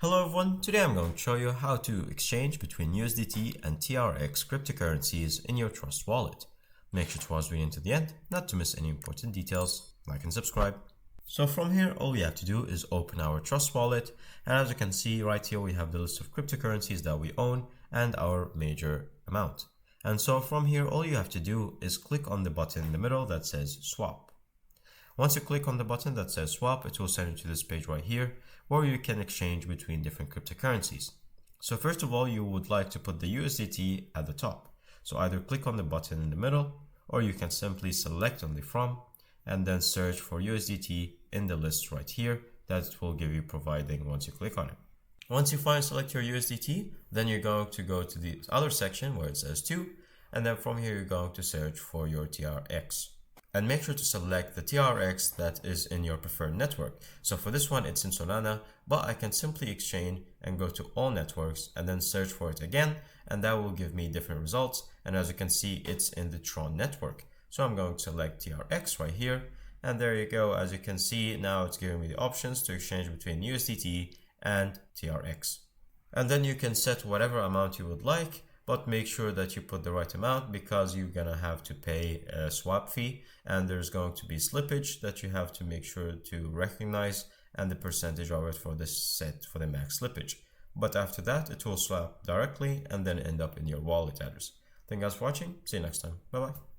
Hello everyone, today I'm going to show you how to exchange between USDT and TRX cryptocurrencies in your Trust wallet. Make sure to watch the video to the end, not to miss any important details. Like and subscribe. So from here, all we have to do is open our Trust wallet, and as you can see right here we have the list of cryptocurrencies that we own and our major amount. And so from here, all you have to do is click on the button in the middle that says swap. Once you click on the button that says swap, it will send you to this page right here where you can exchange between different cryptocurrencies. So first of all, you would like to put the USDT at the top. So either click on the button in the middle, or you can simply select only from and then search for USDT in the list right here that it will give you providing once you click on it. Once you finally select your USDT, then you're going to go to the other section where it says to, and then from here you're going to search for your TRX. And make sure to select the TRX that is in your preferred network. So for this one, it's in Solana, but I can simply exchange and go to all networks and then search for it again, and that will give me different results. And as you can see, it's in the Tron network. So I'm going to select TRX right here, and there you go. As you can see, now it's giving me the options to exchange between USDT and TRX. And then you can set whatever amount you would like, but make sure that you put the right amount because you're gonna have to pay a swap fee, and there's going to be slippage that you have to make sure to recognize, and the percentage of it for this set for the max slippage. But after that, it will swap directly and then end up in your wallet address. Thank you guys for watching. See you next time. Bye bye.